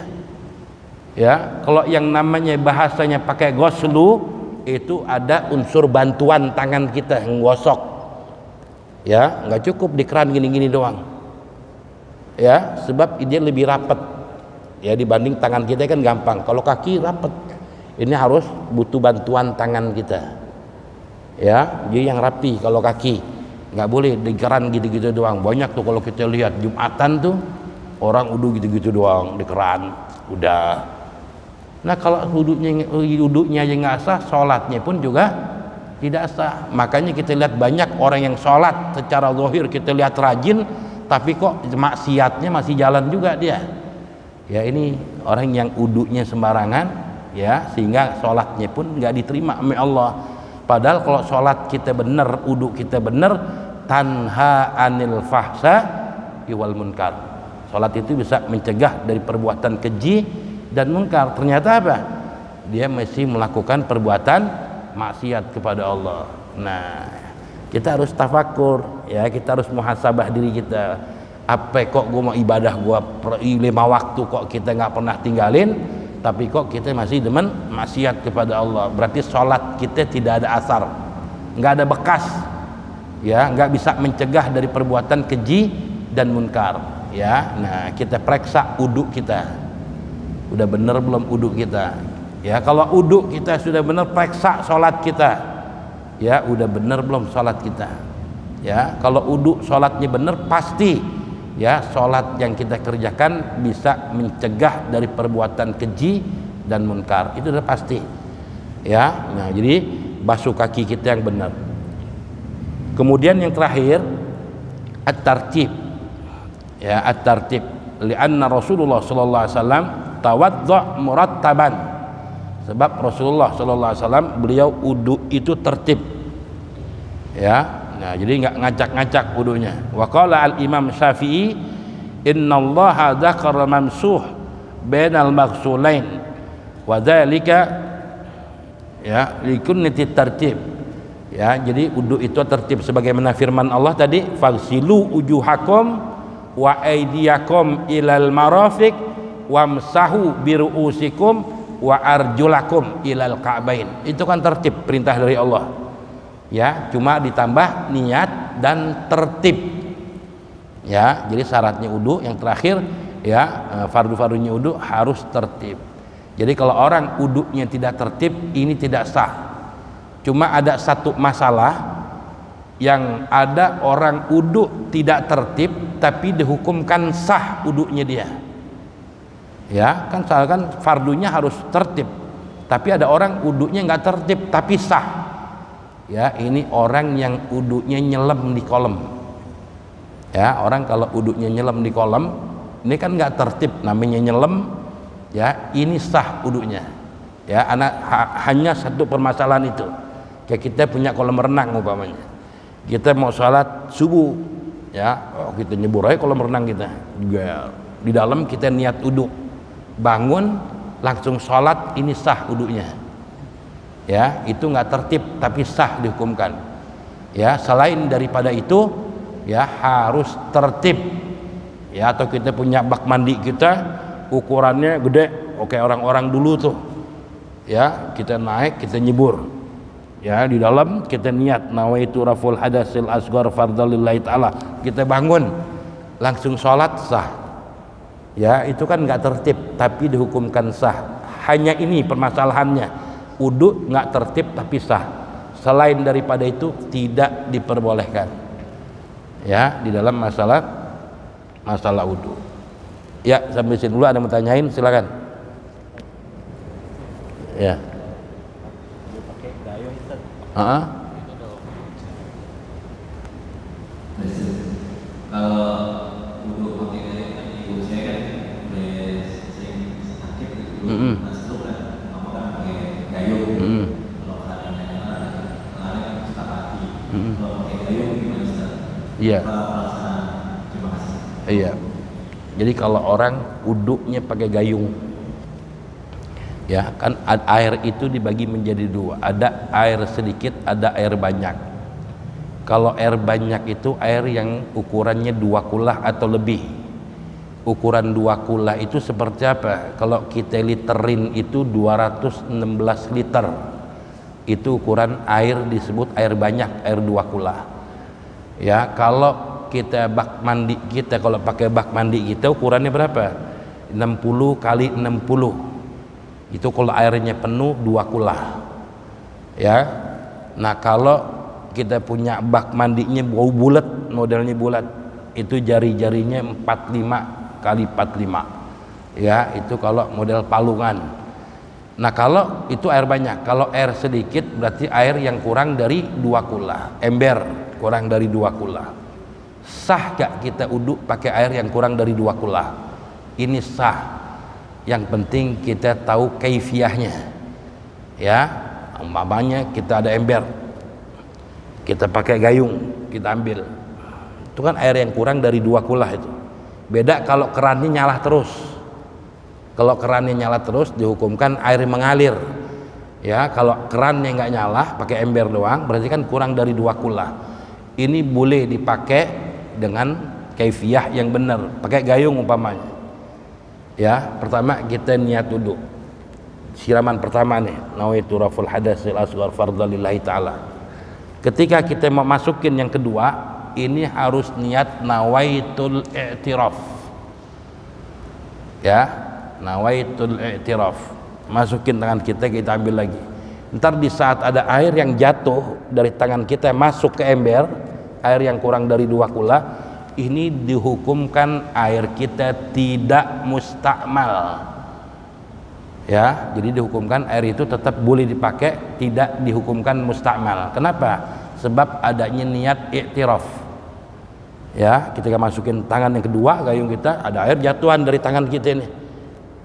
Ya, kalau yang namanya bahasanya pakai ghuslu itu ada unsur bantuan tangan kita yang gosok. Ya, nggak cukup di keran gini-gini doang. Ya, sebab dia lebih rapat. Ya, dibanding tangan kita kan gampang. Kalau kaki rapat, ini harus butuh bantuan tangan kita. Ya, dia yang rapi. Kalau kaki nggak boleh di keran gitu-gitu doang. Banyak tuh kalau kita lihat Jumatan tuh orang wudu gitu-gitu doang di keran, udah. Nah, kalau wudunya yang nggak sah, sholatnya pun juga tidak sah. Makanya kita lihat banyak orang yang sholat secara zahir kita lihat rajin, tapi kok maksiatnya masih jalan juga dia. Ya, ini orang yang wudunya sembarangan, ya, sehingga sholatnya pun nggak diterima oleh Allah. Padahal kalau sholat kita benar, wudu kita benar, tanha anil fahsa wal munkar. Sholat itu bisa mencegah dari perbuatan keji dan munkar. Ternyata apa? Dia masih melakukan perbuatan maksiat kepada Allah. Nah, kita harus tafakur, ya, kita harus muhasabah diri kita. Apa kok gua mau ibadah gua 5 waktu kok kita nggak pernah tinggalin, tapi kok kita masih demen maksiat kepada Allah. Berarti sholat kita tidak ada asar, nggak ada bekas, ya, nggak bisa mencegah dari perbuatan keji dan munkar. Ya, nah kita periksa wudu kita. Udah bener belum wudu kita? Ya, kalau wudu kita sudah bener, periksa sholat kita. Ya, udah bener belum sholat kita? Ya, kalau wudu sholatnya bener, pasti ya sholat yang kita kerjakan bisa mencegah dari perbuatan keji dan munkar. Itu udah pasti. Ya, nah jadi basuh kaki kita yang benar. Kemudian yang terakhir, at-tartib. Ya, at-tartib. Lianna Rasulullah sallallahu alaihi wasallam tawaddu' murattaban. Sebab Rasulullah sallallahu alaihi wasallam beliau wudu itu tertib. Ya. Nah, jadi enggak ngacak-ngacak wudunya. Wa qala al-Imam Syafi'i, "Innallaha dzakara mamsuh bainal maghsulain wa dzalika ya likunnati tartib." Ya, jadi wudu itu tertib sebagaimana firman Allah tadi, "Faghsilu wujuhakum wa aydiyakum ilal marafiq wamsahu biru'usikum wa arjulakum ilal ka'bain." Itu kan tertib, perintah dari Allah. Ya, cuma ditambah niat dan tertib. Ya, jadi syaratnya wudu yang terakhir ya, fardu-fardunya wudu harus tertib. Jadi kalau orang wudunya tidak tertib, ini tidak sah. Cuma ada satu masalah, yang ada orang wudu tidak tertib tapi dihukumkan sah wudunya dia. Ya, kan misalkan fardunya harus tertib, tapi ada orang wudunya nggak tertib tapi sah. Ya, ini orang yang wudunya nyelam di kolam. Ya, orang kalau wudunya nyelam di kolam, ini kan nggak tertib, namanya nyelam. Ya, ini sah wudunya. Ya, hanya satu permasalahan itu. Kayak kita punya kolam renang umpamanya. Kita mau sholat subuh, ya, kita nyebur aja kolam renang kita. Juga di dalam kita niat wudu, bangun langsung sholat, ini sah wudunya. Ya, itu nggak tertib tapi sah dihukumkan. Ya, selain daripada itu ya harus tertib. Ya, atau kita punya bak mandi kita ukurannya gede, oke orang-orang dulu tuh. Ya, kita naik, kita nyebur. Ya, di dalam kita niat nawaitu raful hadasil asghar fardalillahi ta'ala. Kita bangun langsung sholat sah. Ya, itu kan nggak tertib tapi dihukumkan sah. Hanya ini permasalahannya. Wudu nggak tertib tapi sah. Selain daripada itu tidak diperbolehkan. Ya, di dalam masalah wudu. Ya, sampai sini dulu. Ada mau tanyain, silakan. Ya. Kalau wudu pakai gayung kan ibu saya kan udah sering sakit gitu. Masuk kan, kamu kan pakai gayung. Kalau kadang-kadang suka mati. Kalau pakai gayung gimana Ustaz? Iya. Pelaksanaan. Terima kasih. Iya. Jadi kalau orang wudunya pakai gayung, ya kan air itu dibagi menjadi dua. Ada air sedikit, ada air banyak. Kalau air banyak itu air yang ukurannya 2 kulah atau lebih. Ukuran 2 kulah itu seperti apa? Kalau kita literin itu 216 liter. Itu ukuran air, disebut air banyak, air 2 kulah. Ya, kalau kita bak mandi kita, kalau pakai bak mandi kita ukurannya berapa? 60 kali 60. Itu kalau airnya penuh 2 kulah. Ya. Nah, kalau kita punya bak mandinya bau bulat, modelnya bulat, itu jari-jarinya 45 kali 45. Ya, itu kalau model palungan. Nah, kalau itu air banyak. Kalau air sedikit berarti air yang kurang dari 2 kulah, ember kurang dari 2 kulah. Sah gak kita wudu pakai air yang kurang dari 2 kulah? Ini sah. Yang penting kita tahu kaifiahnya. Ya, umpamanya kita ada ember, kita pakai gayung, kita ambil, itu kan air yang kurang dari 2 kulah itu. Beda kalau kerannya nyala terus. Kalau kerannya nyala terus dihukumkan air mengalir. Ya, kalau kerannya nggak nyala, pakai ember doang, berarti kan kurang dari 2 kulah. Ini boleh dipakai dengan kaifiah yang benar, pakai gayung umpamanya. Ya, pertama kita niat wudu. Siraman pertama nih, nawaitu raful hadasil asghar fardalillahi ta'ala. Ketika kita mau masukin yang kedua, ini harus niat nawaitul i'tiraf. Ya, nawaitul i'tiraf. Masukin tangan kita ambil lagi. Ntar di saat ada air yang jatuh dari tangan kita masuk ke ember, air yang kurang dari 2 kulah, ini dihukumkan air kita tidak mustakmal. Ya, jadi dihukumkan air itu tetap boleh dipakai, tidak dihukumkan mustakmal. Kenapa? Sebab adanya niat i'tiraf. Ya, ketika masukin tangan yang kedua, gayung kita, ada air jatuhan dari tangan kita ini.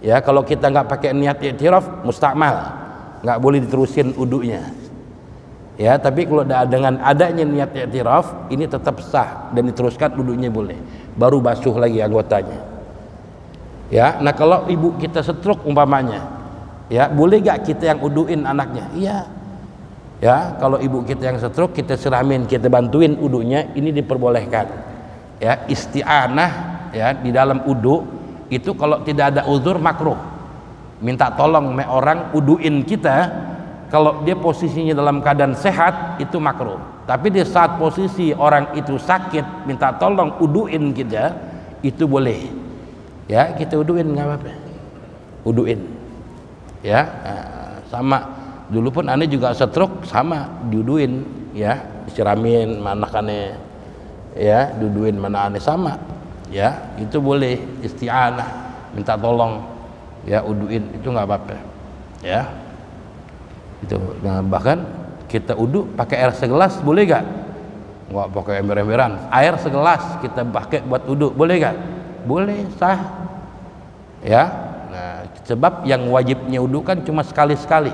Ya, kalau kita nggak pakai niat i'tiraf, mustakmal. nggak boleh diterusin udunya. Ya, tapi kalau dengan adanya niat i'tiraf ini tetap sah dan diteruskan udunya boleh. Baru basuh lagi anggotanya. Ya, nah kalau ibu kita stroke umpamanya, ya boleh gak kita yang uduin anaknya? Iya. Ya, kalau ibu kita yang stroke kita siramin, kita bantuin udunya, ini diperbolehkan. Ya, isti'anah ya di dalam udu itu kalau tidak ada uzur makruh. Minta tolong orang uduin kita, kalau dia posisinya dalam keadaan sehat itu makruh. Tapi di saat posisi orang itu sakit minta tolong uduin kita itu boleh. Ya, kita uduin nggak apa-apa. Uduin. Ya, sama. Dulu pun aneh juga stroke sama diuduin, ya, disiramin mana aneh, ya, diuduin mana aneh sama. Ya, itu boleh isti'anah, minta tolong, ya, uduin itu nggak apa-apa. Ya. Itu. Nah, bahkan kita udu pakai air segelas boleh gak? Nggak pakai ember-emberan, air segelas kita pakai buat udu boleh gak? Boleh, sah. Ya, nah, sebab yang wajibnya udu kan cuma sekali-sekali.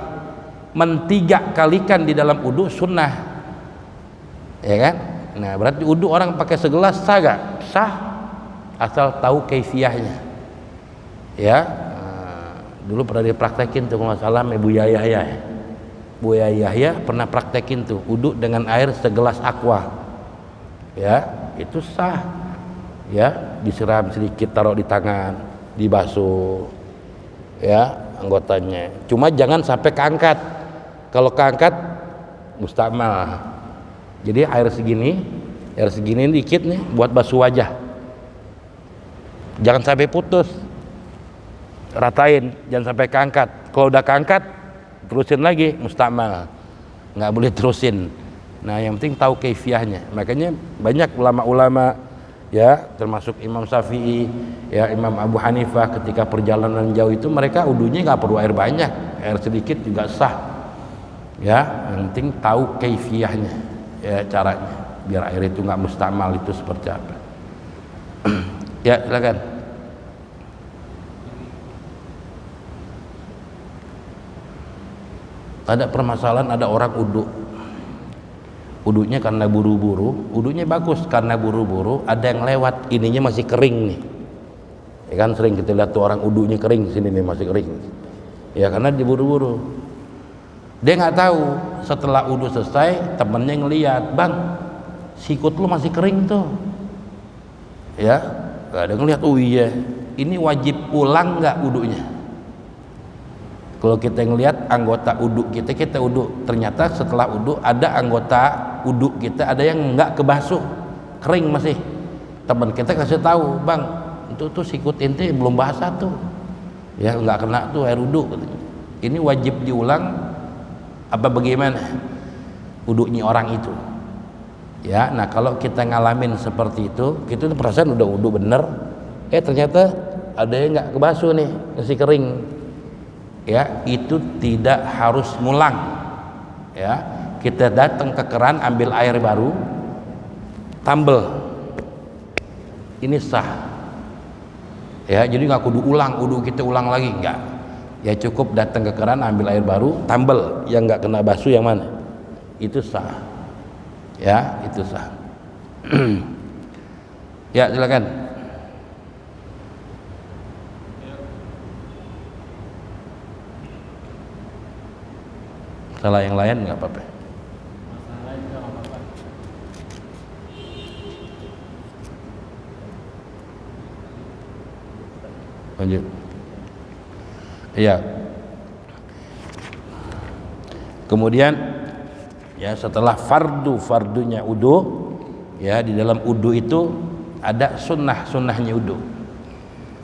Mentiga kalikan di dalam udu sunnah, ya kan? Nah, berarti udu orang pakai segelas sah gak? Sah, asal tahu kaifiyahnya. Ya, dulu pernah dipraktekin tuh kalau nggak salah Ibu Yahya. Bu Yahya pernah praktekin tuh uduk dengan air segelas aqua, ya itu sah, ya disiram sedikit taruh di tangan, dibasuh, ya anggotanya. Cuma jangan sampai keangkat. Kalau keangkat mustamal. Jadi air segini dikit nih buat basuh wajah. Jangan sampai putus, ratain, jangan sampai keangkat. Kalau udah keangkat terusin lagi mustamal, nggak boleh terusin. Nah, yang penting tahu kaifiyahnya. Makanya banyak ulama-ulama, ya termasuk Imam Syafi'i, ya Imam Abu Hanifah, ketika perjalanan jauh itu mereka udunya nggak perlu air banyak, air sedikit juga sah. Ya, yang penting tahu kaifiyahnya, ya caranya, biar air itu nggak mustamal itu seperti apa. Ya silakan. Ada permasalahan, ada orang udunya karena buru-buru, udunya bagus karena buru-buru, ada yang lewat ininya masih kering nih, ya kan sering kita lihat tuh orang udunya kering, sini nih masih kering, ya karena diburu-buru. Dia nggak tahu setelah udu selesai temennya ngeliat, bang sikut lu masih kering tuh, ya nggak ada ngeliat, oh iya ini wajib ulang nggak udunya. Kalau kita ngelihat anggota uduk kita uduk, ternyata setelah uduk ada anggota uduk kita ada yang nggak kebasuh, kering masih. Teman kita kasih tahu, bang itu tuh sikut ente belum basah tuh, ya nggak kena tuh air uduk. Ini wajib diulang apa bagaimana uduknya orang itu? Ya, nah kalau kita ngalamin seperti itu, kita tuh perasaan udah uduk bener, ternyata ada yang nggak kebasuh nih, masih kering. Ya, itu tidak harus mulang. Ya, kita datang ke keran ambil air baru, tambel, ini sah. Ya, jadi nggak kudu ulang, udu kita ulang lagi, nggak. Ya cukup datang ke keran ambil air baru, tambel, yang nggak kena basuh yang mana, itu sah. Ya, itu sah. Ya silakan. Salah yang lain nggak apa-apa. Lanjut. Iya. Kemudian ya setelah fardunya udu, ya di dalam udu itu ada sunnahnya udu.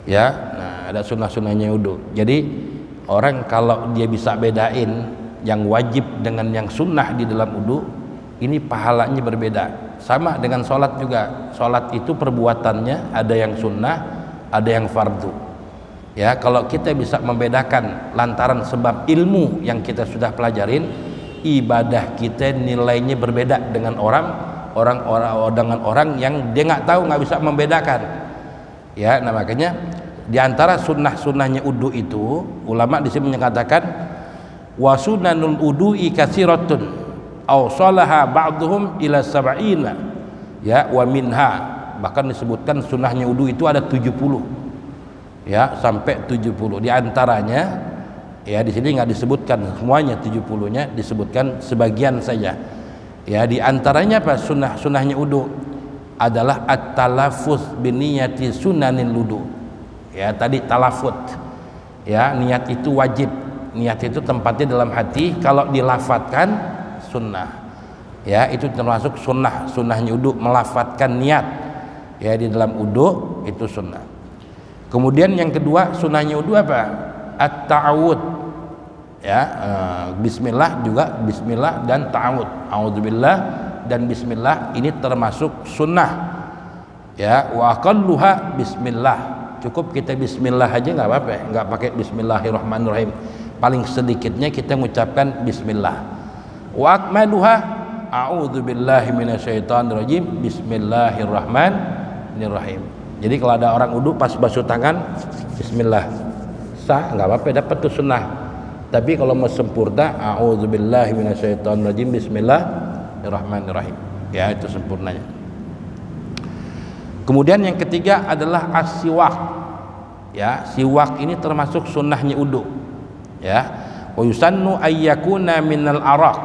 Ya, nah ada sunnahnya udu. Jadi orang kalau dia bisa bedain yang wajib dengan yang sunnah di dalam wudu, ini pahalanya berbeda. Sama dengan sholat juga, sholat itu perbuatannya ada yang sunnah, ada yang fardu. Ya, kalau kita bisa membedakan lantaran sebab ilmu yang kita sudah pelajarin, ibadah kita nilainya berbeda dengan orang yang dia nggak tahu, nggak bisa membedakan. Ya, nah makanya di antara sunnahnya wudu itu, ulama di sini menyatakan wa sunanul udu'i katsiratun aw salaha ba'dhum ila sab'ina ya wa minha, bahkan disebutkan sunnahnya wudu itu ada 70 ya, sampai 70. Di antaranya ya di sini nggak disebutkan semuanya 70-nya, disebutkan sebagian saja. Ya, di antaranya apa sunnahnya wudu adalah at-talaffuz bi niyati sunanil wudu. Ya, tadi talafut. Ya, niat itu wajib. Niat itu tempatnya dalam hati, kalau dilafatkan sunnah. Ya, itu termasuk sunnahnya wudu, melafatkan niat. Ya, di dalam wudu itu sunnah. Kemudian yang kedua sunnahnya wudu apa? At-ta'awud. Ya, bismillah juga, bismillah dan ta'awud, a'udzubillah dan bismillah ini termasuk sunnah. Ya, wa aqalluha bismillah, cukup kita bismillah aja nggak apa-apa, nggak pakai bismillahirrahmanirrahim, paling sedikitnya kita mengucapkan bismillah. Wa akmaluha a'udzubillahi minasyaitonirrajim, bismillahirrahmanirrahim. Jadi kalau ada orang wudu pas basuh tangan bismillah, sah, nggak apa-apa, dapat tuh sunnah. Tapi kalau mau sempurna, a'udzubillahi minasyaitonirrajim, bismillahirrahmanirrahim. Ya, itu sempurnanya. Kemudian yang ketiga adalah as-siwak. Ya, siwak ini termasuk sunnahnya wudu. Ya, wa yusannu ayyakuna minal araq.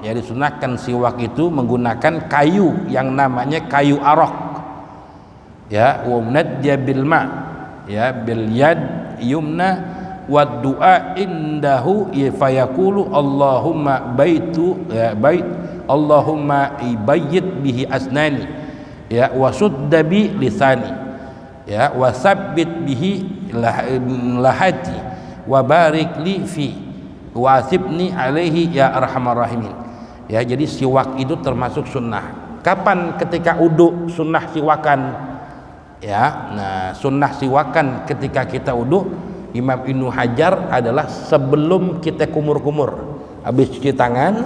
Ya, disunahkan siwak itu menggunakan kayu yang namanya kayu araq. Ya, wa munajja bil ma. Ya, bil yad yumna wa du'a indahu fayaqulu Allahumma baitu ya bait Allahumma ibayyit bihi asnani ya wa sudda bi lisani ya wa sabbit bihi lahati wa barik li fi wa asibni alaihi ya arhamar rahimin. Ya, jadi siwak itu termasuk sunnah. Kapan? Ketika wudu sunnah siwakan. Ya, nah sunnah siwakan ketika kita wudu, Imam Ibnu Hajar adalah sebelum kita kumur-kumur, habis cuci tangan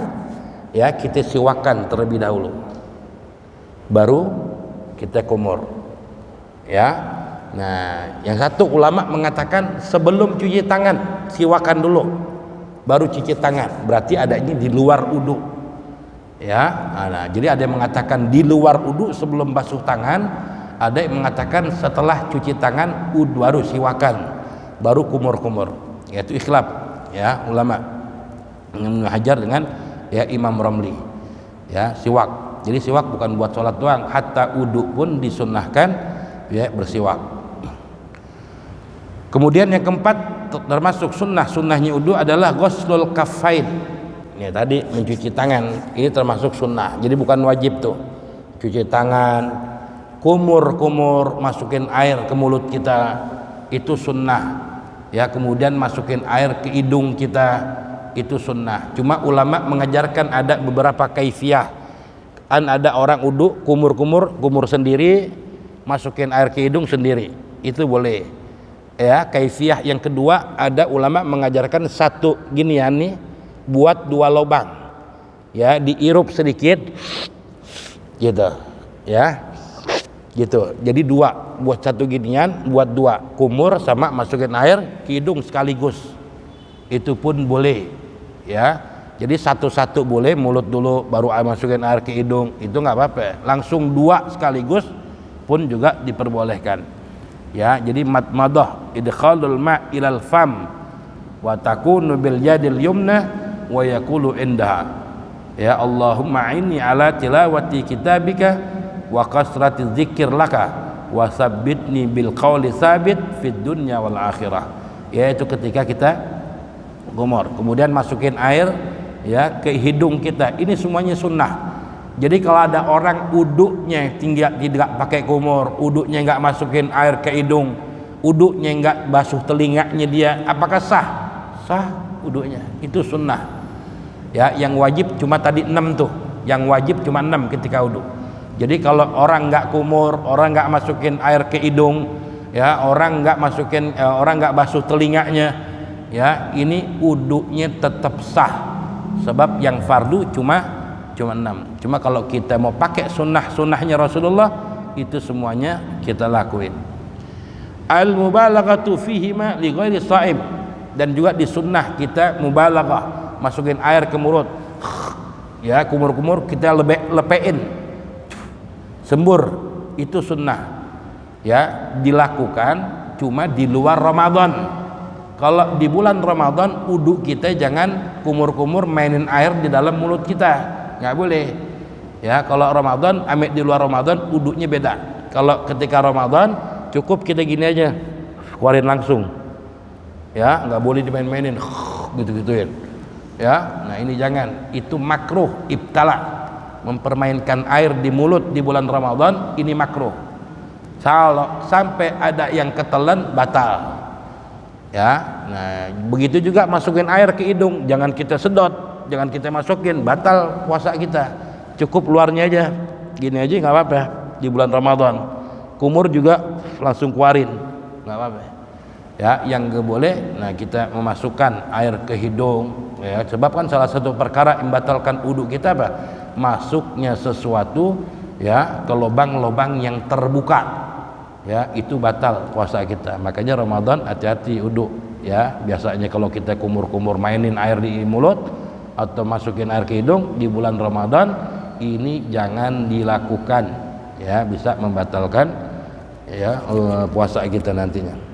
ya kita siwakan terlebih dahulu, baru kita kumur. Ya, nah yang satu ulama mengatakan sebelum cuci tangan siwakan dulu, baru cuci tangan, berarti adanya di luar wudu. Ya, nah, jadi ada yang mengatakan di luar wudu sebelum basuh tangan, ada yang mengatakan setelah cuci tangan wudu baru siwakan, baru kumur-kumur. Yaitu ikhlaf ya ulama Ibnu Hajar dengan ya Imam Ramli. Ya, siwak. Jadi siwak bukan buat sholat doang, hatta wudu pun disunnahkan ya bersiwak. Kemudian yang keempat termasuk sunnahnya wudu adalah ghuslul kaffain. Ya, tadi mencuci tangan, ini termasuk sunnah. Jadi bukan wajib tuh. Cuci tangan, kumur-kumur, masukin air ke mulut kita, itu sunnah. Ya, kemudian masukin air ke hidung kita, itu sunnah. Cuma ulama mengajarkan ada beberapa kaifiyah. Ada orang wudu kumur sendiri, masukin air ke hidung sendiri, itu boleh. Ya, kaifiyah yang kedua ada ulama mengajarkan satu ginian nih, buat dua lubang. Ya, diirup sedikit gitu. Ya. Gitu. Jadi dua, buat satu ginian, buat dua, kumur sama masukin air ke hidung sekaligus. Itu pun boleh. Ya. Jadi satu-satu boleh, mulut dulu baru masukin air ke hidung, itu nggak apa-apa. Langsung dua sekaligus pun juga diperbolehkan. Ya, jadi madmadah idkhalul ma' ilal fam wa takunu bil yadil yumna wa yaqulu indaha ya Allahumma inni ala tilawati kitabika wa kasrati dzikir laka wa sabbitni bil qawli sabit fid dunya wal akhirah. Yaitu ketika kita kumur, kemudian masukin air ya ke hidung kita, ini semuanya sunnah. Jadi kalau ada orang wudunya tidak pakai kumur, wudunya nggak masukin air ke hidung, wudunya nggak basuh telinganya dia, apakah sah? Sah wudunya, itu sunnah. Ya, yang wajib cuma tadi 6 tuh, yang wajib cuma 6 ketika wudu. Jadi kalau orang nggak kumur, orang nggak masukin air ke hidung, ya orang nggak basuh telinganya, ya ini wudunya tetap sah. Sebab yang fardu cuma 6. Cuma kalau kita mau pakai sunnahnya Rasulullah, itu semuanya kita lakuin. Al mubalaghatu fihi ma li ghairi shaim, dan juga disunnah kita mubalaghah, masukin air ke mulut, ya kumur-kumur kita lepein, sembur, itu sunnah, ya dilakukan cuma di luar Ramadan. Kalau di bulan Ramadan wudu kita jangan kumur-kumur mainin air di dalam mulut kita, nggak boleh. Ya kalau Ramadan, ambil di luar Ramadan wudunya beda. Kalau ketika Ramadan cukup kita gini aja, keluarin langsung, ya nggak boleh dimain-mainin, gitu-gituin. Ya, nah ini jangan, itu makruh, ibtala, mempermainkan air di mulut di bulan Ramadan ini makruh. Kalau sampai ada yang ketelan batal. Ya, nah begitu juga masukin air ke hidung, jangan kita sedot, jangan kita masukin, batal puasa kita. Cukup luarnya aja, gini aja nggak apa-apa di bulan Ramadan. Kumur juga langsung keluarin, nggak apa-apa. Ya, yang nggak boleh, nah kita memasukkan air ke hidung, ya sebab kan salah satu perkara yang membatalkan wudu kita apa? Masuknya sesuatu ya ke lubang-lubang yang terbuka, ya itu batal puasa kita. Makanya Ramadan hati-hati wudu, ya biasanya kalau kita kumur-kumur mainin air di mulut atau masukin air ke hidung di bulan Ramadan ini jangan dilakukan, ya bisa membatalkan ya puasa kita nantinya.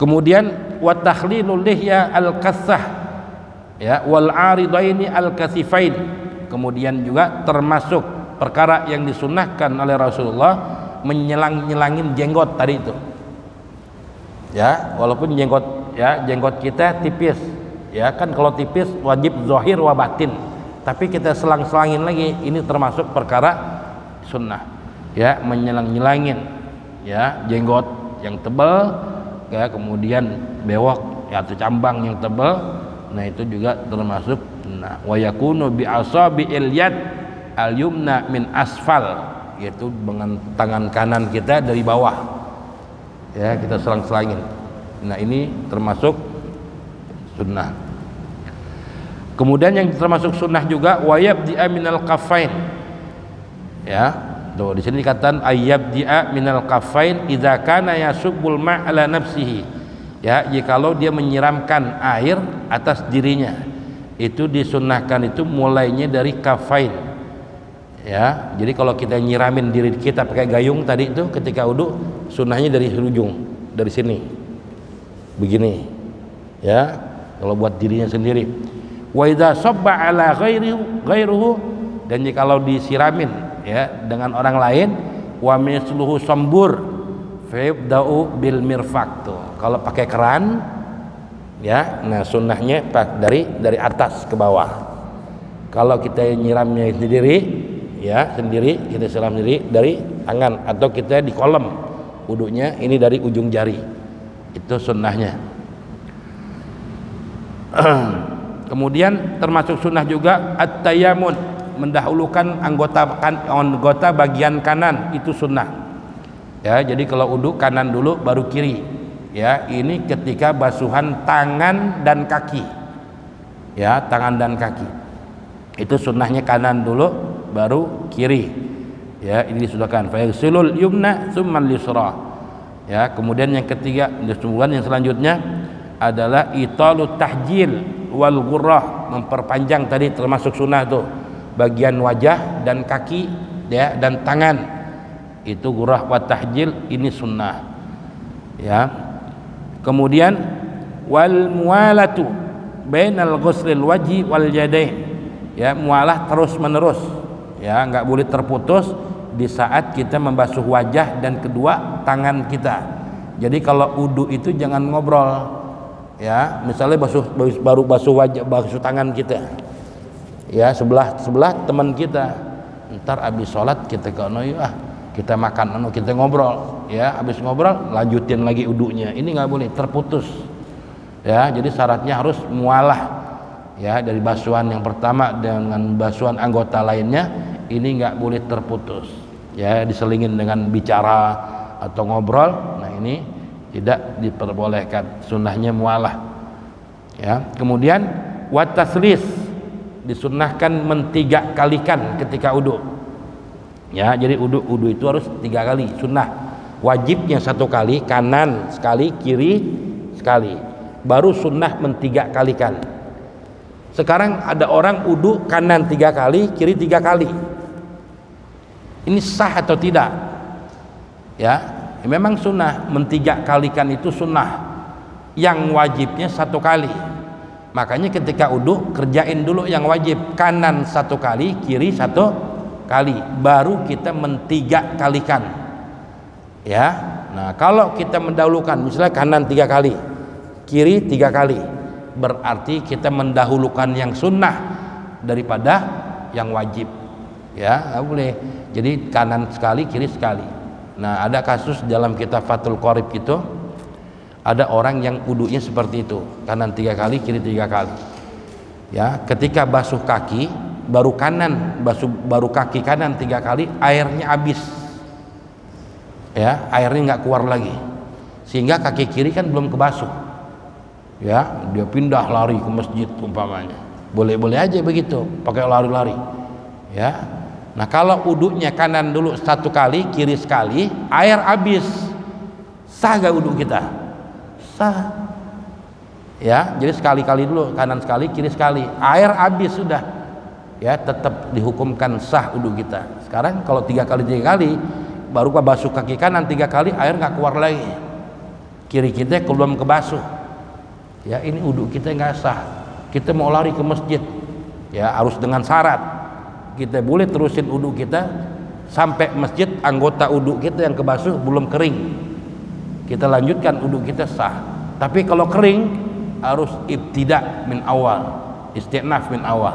Kemudian wa takhlilul lihya al-kassah, ya wal aridaini al-kasifain. Kemudian juga termasuk perkara yang disunnahkan oleh Rasulullah menyelang-nyelangin jenggot tadi itu. Ya, walaupun jenggot kita tipis, ya kan kalau tipis wajib zahir wa batin. Tapi kita selang-selangin lagi, ini termasuk perkara sunnah. Ya, menyelang-nyelangin ya jenggot yang tebal, ya kemudian bewok ya, atau cambang yang tebal. Nah, itu juga termasuk. Nah, wa yakunu bi asabi'il yad al-yumna min asfal, yaitu dengan tangan kanan kita dari bawah, ya kita selang-selangin. Nah ini termasuk sunnah. Kemudian yang termasuk sunnah juga wayabdi'a minal kafain, ya tuh di sini dikatakan ayyabdi'a minal kafain idza kana yasubbul ma'ala nafsihi, ya jikalau dia menyiramkan air atas dirinya, itu disunnahkan itu mulainya dari kafain. Ya, jadi kalau kita nyiramin diri kita pakai gayung tadi itu ketika wudu, sunnahnya dari ujung, dari sini, begini, ya. Kalau buat dirinya sendiri. Wa idza sabba ala ghairuhu, dan jikalau disiramin ya dengan orang lain, wa misluhu sambur, fa yabda'u bil mirfaq tuh. Kalau pakai keran, ya, nah sunnahnya dari atas ke bawah. Kalau kita nyiramnya sendiri, ya sendiri kita siram sendiri dari tangan, atau kita di kolam wudunya ini dari ujung jari, itu sunnahnya. Kemudian termasuk sunnah juga at-tayammun, mendahulukan anggota bagian kanan, itu sunnah. Ya, jadi kalau wudu kanan dulu baru kiri. Ya, ini ketika basuhan tangan dan kaki. Ya, tangan dan kaki. Itu sunnahnya kanan dulu baru kiri, ya ini disudahkan fa yaghsilul yumna tsumma al-yusra. Ya kemudian yang ketiga, yang selanjutnya adalah italut tahjil wal ghurrah, memperpanjang tadi termasuk sunnah tuh bagian wajah dan kaki, ya dan tangan, itu ghurrah wa tahjil ini sunnah. Ya kemudian wal muwalatu bainal ghuslil wajhi wal yadain, ya mualah terus menerus, ya nggak boleh terputus di saat kita membasuh wajah dan kedua tangan kita. Jadi kalau wudu itu jangan ngobrol, ya misalnya baru basuh wajah, basuh tangan kita, ya sebelah teman kita, ntar abis sholat kita kita makan kita ngobrol, ya abis ngobrol lanjutin lagi wudunya, ini nggak boleh terputus, ya jadi syaratnya harus mualah, ya dari basuhan yang pertama dengan basuhan anggota lainnya ini nggak boleh terputus, ya diselingin dengan bicara atau ngobrol, nah ini tidak diperbolehkan, sunnahnya mualah. Ya kemudian wat taslis, disunnahkan mentiga kalikan ketika wudu, ya jadi wudu itu harus 3 kali sunnah, wajibnya 1 kali, kanan sekali, kiri sekali. baru sunnah men3 kalikan. Sekarang ada orang wudu kanan 3 kali, kiri 3 kali. Ini sah atau tidak? Ya, memang sunnah men3 kalikan itu sunnah. Yang wajibnya 1 kali. Makanya ketika wudu kerjain dulu yang wajib, kanan 1 kali, kiri 1 kali, baru kita men3 kalikan. Ya. Nah, kalau kita mendahulukan misalnya kanan 3 kali, kiri 3 kali, berarti kita mendahulukan yang sunnah daripada yang wajib. Ya, nggak boleh. Jadi kanan sekali, kiri sekali. Nah, ada kasus dalam kitab Fathul Qorib itu, ada orang yang wudunya seperti itu, kanan 3 kali, kiri 3 kali. Ya, ketika basuh kaki, baru kaki kanan 3 kali, airnya habis. Ya, airnya nggak keluar lagi, sehingga kaki kiri kan belum kebasuh. Ya, dia pindah lari ke masjid umpamanya. Boleh-boleh aja begitu, pakai lari-lari. Ya. Nah, kalau wudunya kanan dulu 1 kali, kiri sekali, air habis, sah gak wudu kita? Sah. Ya, jadi sekali-kali dulu, kanan sekali, kiri sekali, air habis sudah. Ya, tetap dihukumkan sah wudu kita. Sekarang kalau 3 kali 3 kali, baru basuh kaki kanan 3 kali, air nggak keluar lagi, kiri kita belum kebasuh. Ya, ini wudu kita nggak sah. Kita mau lari ke masjid, ya harus dengan syarat. Kita boleh terusin wudu kita sampai masjid, anggota wudu kita yang kebasuh belum kering, kita lanjutkan wudu kita sah. Tapi kalau kering harus ibtida min awal, istinaf min awal,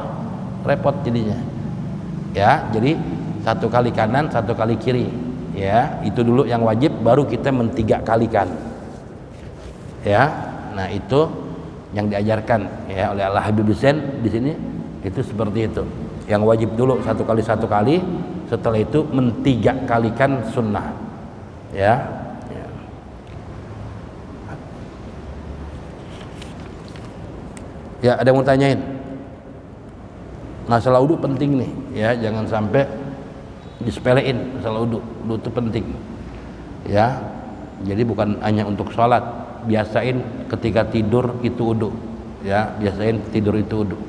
repot jadinya. Ya, jadi 1 kali kanan, 1 kali kiri. Ya, itu dulu yang wajib, baru kita men3 kalikan. Ya, nah itu yang diajarkan ya oleh Al Habib Hussein di sini, itu seperti itu. Yang wajib dulu 1 kali 1 kali, setelah itu men3 kalikan sunnah. Ya. Ya. Ya, ada yang mau tanyain? Masalah wudu penting nih, ya jangan sampai disepelein masalah wudu. Wudu itu penting. Ya. Jadi bukan hanya untuk sholat, biasain ketika tidur itu wudu. Ya, biasain tidur itu wudu.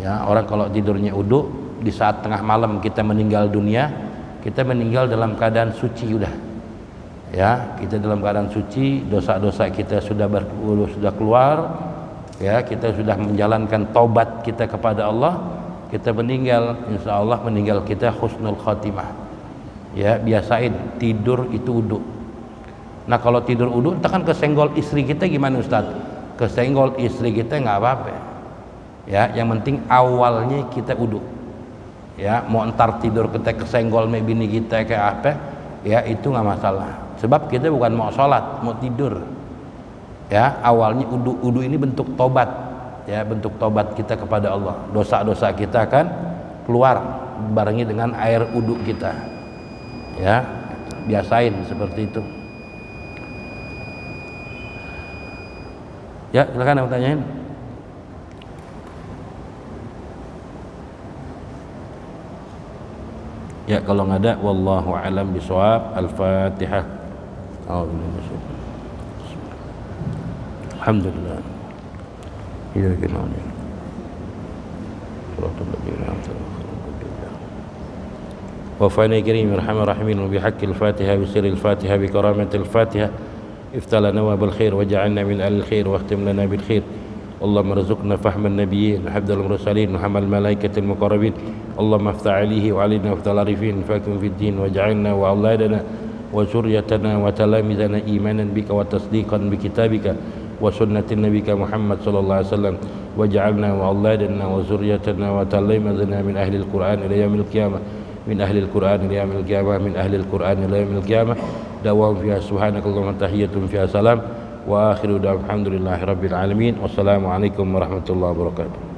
Ya, orang kalau tidurnya wudu, di saat tengah malam kita meninggal dunia, kita meninggal dalam keadaan suci udah. Ya, kita dalam keadaan suci, dosa-dosa kita sudah keluar. Ya, kita sudah menjalankan taubat kita kepada Allah. Kita meninggal, insya Allah meninggal kita husnul khatimah. Ya, biasain tidur itu wudu. Nah, kalau tidur wudu, tekan kesenggol istri kita gimana Ustaz? Kesenggol istri kita nggak apa-apa. Ya, yang penting awalnya kita wudu. Ya, mau entar tidur kita kesenggol bini kita kayak apa, ya itu nggak masalah. Sebab kita bukan mau sholat, mau tidur. Ya, awalnya wudu ini bentuk tobat. Ya, bentuk tobat kita kepada Allah. Dosa-dosa kita akan keluar barengi dengan air wudu kita. Ya, biasain seperti itu. Ya, silakan aku tanyain. Ya, kalau nggak ada, wallahu a'lam bishawab. Al-Fatihah. Alhamdulillah. Ya, gimana? وفانا كريم ارحم الراحمين وبحق الفاتحة بسر الفاتحة بكرامة الفاتحة افتح لنا باب الخير واجعلنا من أهل الخير واختم لنا بالخير. اللهم ارزقنا فهم النبيين وحفظ المرسلين وحمل الملائكة المقربين. اللهم افتح عليه وعلينا وافتح العارفين فاكن في الدين واجعلنا وأولادنا وذريتنا وتلامذنا إيمانا بك وتصديقا بكتابك وسنة نبيك محمد صلى الله عليه وسلم. واجعلنا وأولادنا وذريتنا وتلامذنا من أهل القرآن إلى يوم القيامة، من أهل القرآن إلى يوم القيامة، من أهل القرآن إلى يوم القيامة. دعواهم فيها سبحانك اللهم تحية فيها سلام وآخر دعواهم الحمد لله رب العالمين والسلام عليكم ورحمة الله وبركاته.